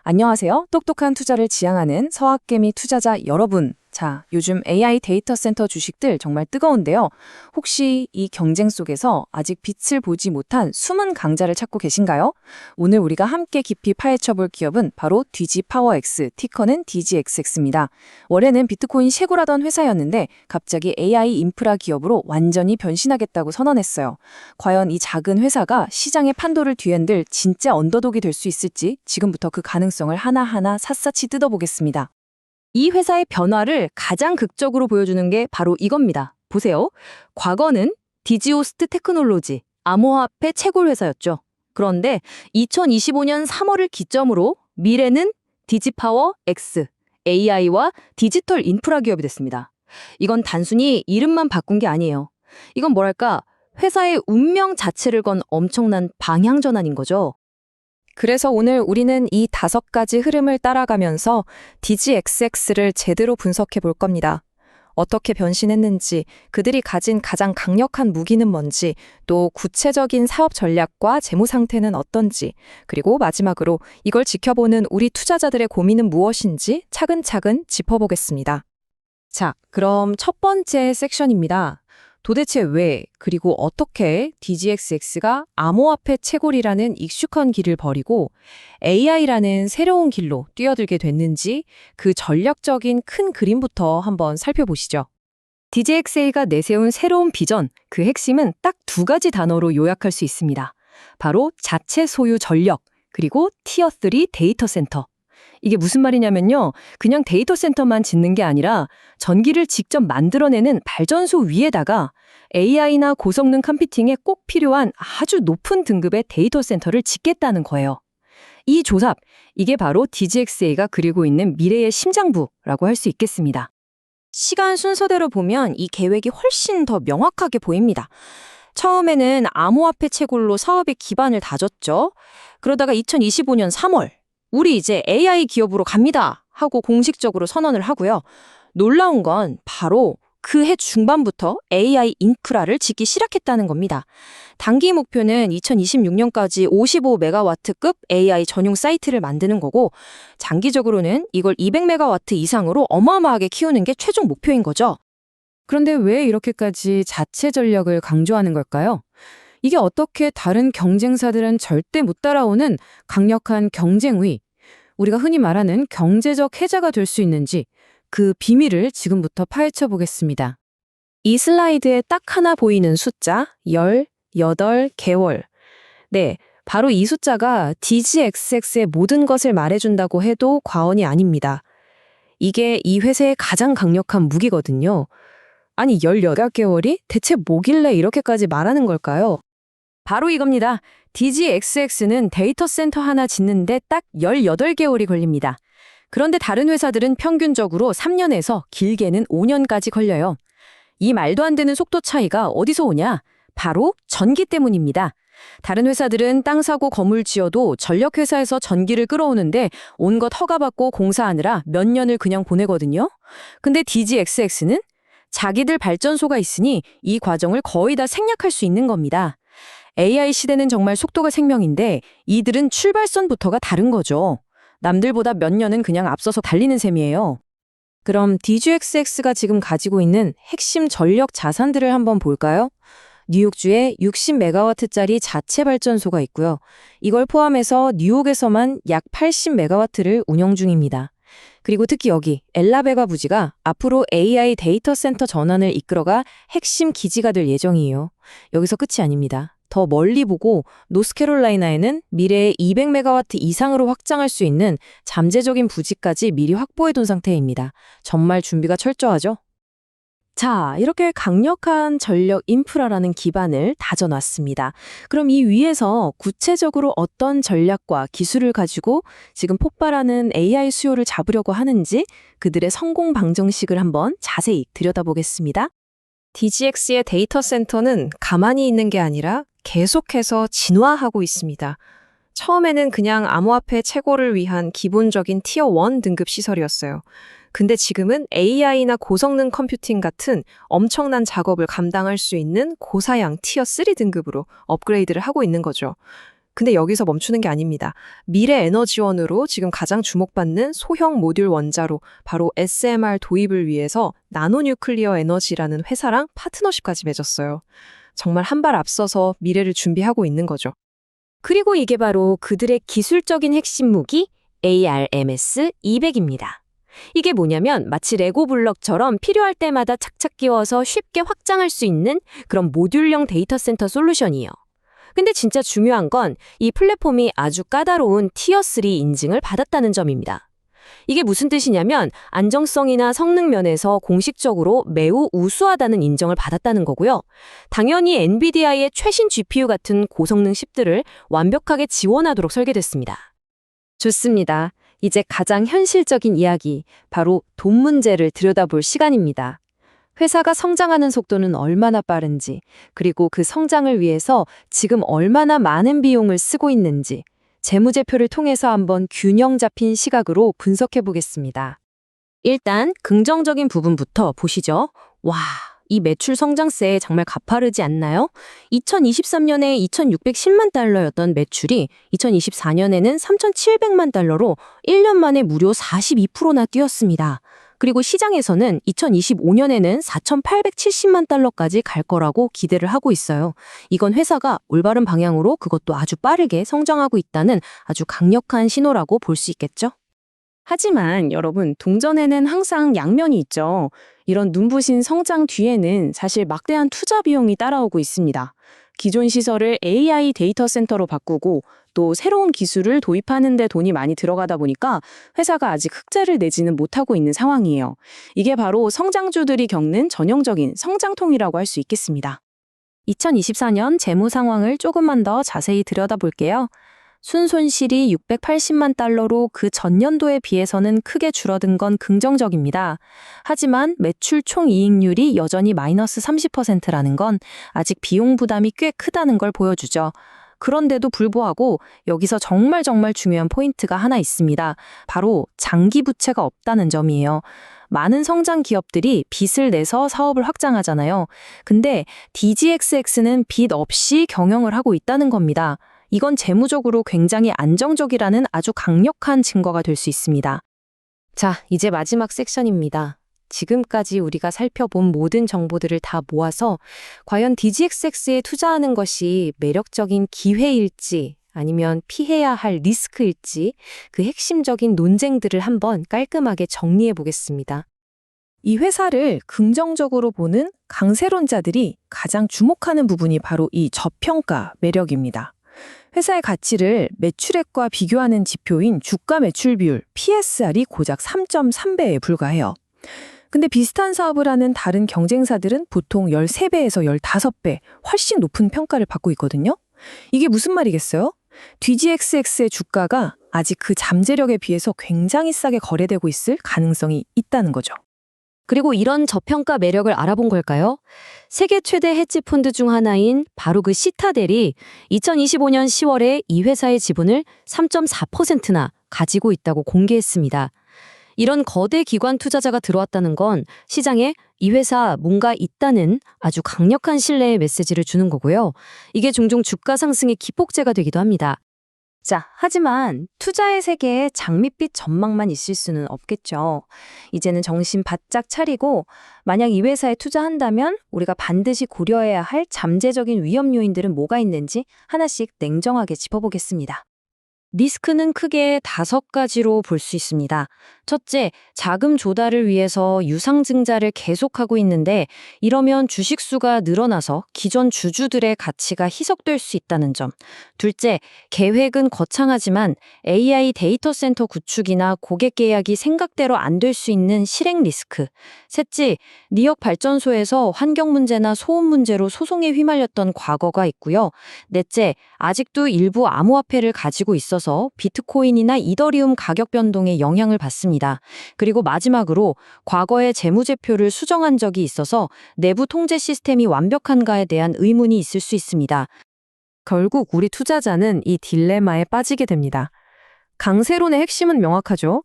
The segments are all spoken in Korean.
안녕하세요. 똑똑한 투자를 지향하는 서학개미 투자자 여러분. 자, 요즘 AI 데이터 센터 주식들 정말 뜨거운데요. 혹시 이 경쟁 속에서 아직 빛을 보지 못한 숨은 강자를 찾고 계신가요? 오늘 우리가 함께 깊이 파헤쳐볼 기업은 바로 DGPowerX, 티커는 DGXX입니다. 원래는 비트코인 쉐고라던 회사였는데 갑자기 AI 인프라 기업으로 완전히 변신하겠다고 선언했어요. 과연 이 작은 회사가 시장의 판도를 뒤흔들 진짜 언더독이 될 수 있을지 지금부터 그 가능성을 하나하나 샅샅이 뜯어보겠습니다. 이 회사의 변화를 가장 극적으로 보여주는 게 바로 이겁니다. 보세요. 과거는 디지호스트 테크놀로지, 암호화폐 채굴 회사였죠. 그런데 2025년 3월을 기점으로 미래는 디지파워 X, AI와 디지털 인프라 기업이 됐습니다. 이건 단순히 이름만 바꾼 게 아니에요. 이건 뭐랄까, 회사의 운명 자체를 건 엄청난 방향 전환인 거죠. 그래서 오늘 우리는 이 5가지 흐름을 따라가면서 DGXX를 제대로 분석해 볼 겁니다. 어떻게 변신했는지, 그들이 가진 가장 강력한 무기는 뭔지, 또 구체적인 사업 전략과 재무 상태는 어떤지, 그리고 마지막으로 이걸 지켜보는 우리 투자자들의 고민은 무엇인지 차근차근 짚어보겠습니다. 자, 그럼 첫 번째 섹션입니다. 도대체 왜, 그리고 어떻게 DGXX가 암호화폐 채굴이라는 익숙한 길을 버리고 AI라는 새로운 길로 뛰어들게 됐는지 그 전략적인 큰 그림부터 한번 살펴보시죠. DGXA가 내세운 새로운 비전, 그 핵심은 딱 2가지 단어로 요약할 수 있습니다. 바로 자체 소유 전력, 그리고 티어3 데이터 센터. 이게 무슨 말이냐면요. 그냥 데이터 센터만 짓는 게 아니라 전기를 직접 만들어내는 발전소 위에다가 AI나 고성능 컴퓨팅에 꼭 필요한 아주 높은 등급의 데이터 센터를 짓겠다는 거예요. 이 조삽, 이게 바로 DGXA가 그리고 있는 미래의 심장부라고 할 수 있겠습니다. 시간 순서대로 보면 이 계획이 훨씬 더 명확하게 보입니다. 처음에는 암호화폐 채굴로 사업의 기반을 다졌죠. 그러다가 2025년 3월, 우리 이제 AI 기업으로 갑니다 하고 공식적으로 선언을 하고요. 놀라운 건 바로 그 해 중반부터 AI 인프라를 짓기 시작했다는 겁니다. 단기 목표는 2026년까지 55메가와트급 AI 전용 사이트를 만드는 거고 장기적으로는 이걸 200메가와트 이상으로 어마어마하게 키우는 게 최종 목표인 거죠. 그런데 왜 이렇게까지 자체 전력을 강조하는 걸까요? 이게 어떻게 다른 경쟁사들은 절대 못 따라오는 강력한 경쟁의, 우리가 흔히 말하는 경제적 해자가 될 수 있는지 그 비밀을 지금부터 파헤쳐 보겠습니다. 이 슬라이드에 딱 하나 보이는 숫자 18개월. 네, 바로 이 숫자가 DGXX의 모든 것을 말해준다고 해도 과언이 아닙니다. 이게 이 회사의 가장 강력한 무기거든요. 아니 18개월이 대체 뭐길래 이렇게까지 말하는 걸까요? 바로 이겁니다. DGXX는 데이터 센터 하나 짓는데 딱 18개월이 걸립니다. 그런데 다른 회사들은 평균적으로 3년에서 길게는 5년까지 걸려요. 이 말도 안 되는 속도 차이가 어디서 오냐? 바로 전기 때문입니다. 다른 회사들은 땅 사고 건물 지어도 전력회사에서 전기를 끌어오는데 온것 허가받고 공사하느라 몇 년을 그냥 보내거든요. 근데 DGXX는 자기들 발전소가 있으니 이 과정을 거의 다 생략할 수 있는 겁니다. AI 시대는 정말 속도가 생명인데 이들은 출발선부터가 다른 거죠. 남들보다 몇 년은 그냥 앞서서 달리는 셈이에요. 그럼 DGXX가 지금 가지고 있는 핵심 전력 자산들을 한번 볼까요? 뉴욕주에 60메가와트짜리 자체 발전소가 있고요. 이걸 포함해서 뉴욕에서만 약 80메가와트를 운영 중입니다. 그리고 특히 여기 엘라베가 부지가 앞으로 AI 데이터 센터 전환을 이끌어가 핵심 기지가 될 예정이에요. 여기서 끝이 아닙니다. 더 멀리 보고 노스캐롤라이나에는 미래에 200메가와트 이상으로 확장할 수 있는 잠재적인 부지까지 미리 확보해둔 상태입니다. 정말 준비가 철저하죠? 자, 이렇게 강력한 전력 인프라라는 기반을 다져놨습니다. 그럼 이 위에서 구체적으로 어떤 전략과 기술을 가지고 지금 폭발하는 AI 수요를 잡으려고 하는지 그들의 성공 방정식을 한번 자세히 들여다보겠습니다. DGX의 데이터 센터는 가만히 있는 게 아니라 계속해서 진화하고 있습니다. 처음에는 그냥 암호화폐 채굴을 위한 기본적인 티어1 등급 시설이었어요. 근데 지금은 AI나 고성능 컴퓨팅 같은 엄청난 작업을 감당할 수 있는 고사양 티어3 등급으로 업그레이드를 하고 있는 거죠. 근데 여기서 멈추는 게 아닙니다. 미래 에너지원으로 지금 가장 주목받는 소형 모듈 원자로 바로 SMR 도입을 위해서 나노뉴클리어 에너지라는 회사랑 파트너십까지 맺었어요. 정말 한 발 앞서서 미래를 준비하고 있는 거죠. 그리고 이게 바로 그들의 기술적인 핵심 무기 ARMS-200입니다. 이게 뭐냐면 마치 레고 블럭처럼 필요할 때마다 착착 끼워서 쉽게 확장할 수 있는 그런 모듈형 데이터 센터 솔루션이에요. 근데 진짜 중요한 건 이 플랫폼이 아주 까다로운 티어3 인증을 받았다는 점입니다. 이게 무슨 뜻이냐면 안정성이나 성능 면에서 공식적으로 매우 우수하다는 인정을 받았다는 거고요. 당연히 엔비디아의 최신 GPU 같은 고성능 칩들을 완벽하게 지원하도록 설계됐습니다. 좋습니다. 이제 가장 현실적인 이야기, 바로 돈 문제를 들여다볼 시간입니다. 회사가 성장하는 속도는 얼마나 빠른지, 그리고 그 성장을 위해서 지금 얼마나 많은 비용을 쓰고 있는지, 재무제표를 통해서 한번 균형 잡힌 시각으로 분석해 보겠습니다. 일단 긍정적인 부분부터 보시죠. 와, 이 매출 성장세 정말 가파르지 않나요? 2023년에 2,610만 달러였던 매출이 2024년에는 3,700만 달러로 1년 만에 무려 42%나 뛰었습니다. 그리고 시장에서는 2025년에는 4,870만 달러까지 갈 거라고 기대를 하고 있어요. 이건 회사가 올바른 방향으로 그것도 아주 빠르게 성장하고 있다는 아주 강력한 신호라고 볼 수 있겠죠? 하지만 여러분, 동전에는 항상 양면이 있죠. 이런 눈부신 성장 뒤에는 사실 막대한 투자 비용이 따라오고 있습니다. 기존 시설을 AI 데이터 센터로 바꾸고 또 새로운 기술을 도입하는 데 돈이 많이 들어가다 보니까 회사가 아직 흑자를 내지는 못하고 있는 상황이에요. 이게 바로 성장주들이 겪는 전형적인 성장통이라고 할 수 있겠습니다. 2024년 재무 상황을 조금만 더 자세히 들여다볼게요. 순손실이 680만 달러로 그 전년도에 비해서는 크게 줄어든 건 긍정적입니다. 하지만 매출 총이익률이 여전히 마이너스 30%라는 건 아직 비용 부담이 꽤 크다는 걸 보여주죠. 그런데도 불구하고 여기서 정말 중요한 포인트가 하나 있습니다. 바로 장기 부채가 없다는 점이에요. 많은 성장 기업들이 빚을 내서 사업을 확장하잖아요. 근데 DGXX는 빚 없이 경영을 하고 있다는 겁니다. 이건 재무적으로 굉장히 안정적이라는 아주 강력한 증거가 될 수 있습니다. 자, 이제 마지막 섹션입니다. 지금까지 우리가 살펴본 모든 정보들을 다 모아서 과연 DGXX에 투자하는 것이 매력적인 기회일지 아니면 피해야 할 리스크일지 그 핵심적인 논쟁들을 한번 깔끔하게 정리해 보겠습니다. 이 회사를 긍정적으로 보는 강세론자들이 가장 주목하는 부분이 바로 이 저평가 매력입니다. 회사의 가치를 매출액과 비교하는 지표인 주가 매출 비율 PSR이 고작 3.3배에 불과해요. 근데 비슷한 사업을 하는 다른 경쟁사들은 보통 13배에서 15배 훨씬 높은 평가를 받고 있거든요. 이게 무슨 말이겠어요? DGXX의 주가가 아직 그 잠재력에 비해서 굉장히 싸게 거래되고 있을 가능성이 있다는 거죠. 그리고 이런 저평가 매력을 알아본 걸까요? 세계 최대 헤지 펀드 중 하나인 바로 그 시타델이 2025년 10월에 이 회사의 지분을 3.4%나 가지고 있다고 공개했습니다. 이런 거대 기관 투자자가 들어왔다는 건 시장에 이 회사 뭔가 있다는 아주 강력한 신뢰의 메시지를 주는 거고요. 이게 종종 주가 상승의 기폭제가 되기도 합니다. 자, 하지만 투자의 세계에 장밋빛 전망만 있을 수는 없겠죠. 이제는 정신 바짝 차리고 만약 이 회사에 투자한다면 우리가 반드시 고려해야 할 잠재적인 위험 요인들은 뭐가 있는지 하나씩 냉정하게 짚어보겠습니다. 리스크는 크게 5가지로 볼 수 있습니다. 첫째, 자금 조달을 위해서 유상증자를 계속하고 있는데 이러면 주식수가 늘어나서 기존 주주들의 가치가 희석될 수 있다는 점. 둘째, 계획은 거창하지만 AI 데이터 센터 구축이나 고객 계약이 생각대로 안 될 수 있는 실행 리스크. 셋째, 니역 발전소에서 환경 문제나 소음 문제로 소송에 휘말렸던 과거가 있고요. 넷째, 아직도 일부 암호화폐를 가지고 있어서 비트코인이나 이더리움 가격 변동에 영향을 받습니다. 그리고 마지막으로 과거에 재무제표를 수정한 적이 있어서 내부 통제 시스템이 완벽한가에 대한 의문이 있을 수 있습니다. 결국 우리 투자자는 이 딜레마에 빠지게 됩니다. 강세론의 핵심은 명확하죠.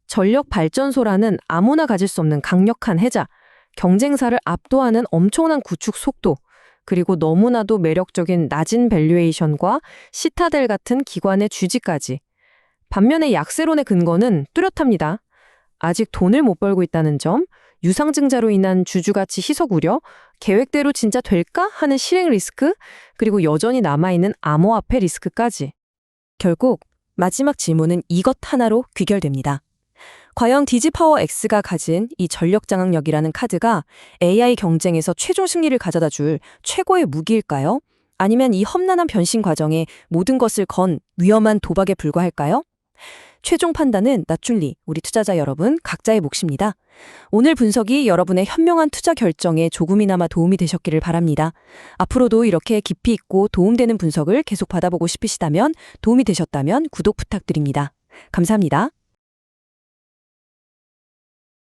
전력 발전소라는 아무나 가질 수 없는 강력한 해자, 경쟁사를 압도하는 엄청난 구축 속도, 그리고 너무나도 매력적인 낮은 밸류에이션과 시타델 같은 기관의 주지까지. 반면에 약세론의 근거는 뚜렷합니다. 아직 돈을 못 벌고 있다는 점, 유상증자로 인한 주주가치 희석 우려, 계획대로 진짜 될까 하는 실행 리스크, 그리고 여전히 남아있는 암호화폐 리스크까지. 결국 마지막 질문은 이것 하나로 귀결됩니다. 과연 디지파워 X가 가진 이 전력 장악력이라는 카드가 AI 경쟁에서 최종 승리를 가져다 줄 최고의 무기일까요? 아니면 이 험난한 변신 과정에 모든 것을 건 위험한 도박에 불과할까요? 최종 판단은 나줄리, 우리 투자자 여러분 각자의 몫입니다. 오늘 분석이 여러분의 현명한 투자 결정에 조금이나마 도움이 되셨기를 바랍니다. 앞으로도 이렇게 깊이 있고 도움되는 분석을 계속 받아보고 싶으시다면, 도움이 되셨다면 구독 부탁드립니다. 감사합니다.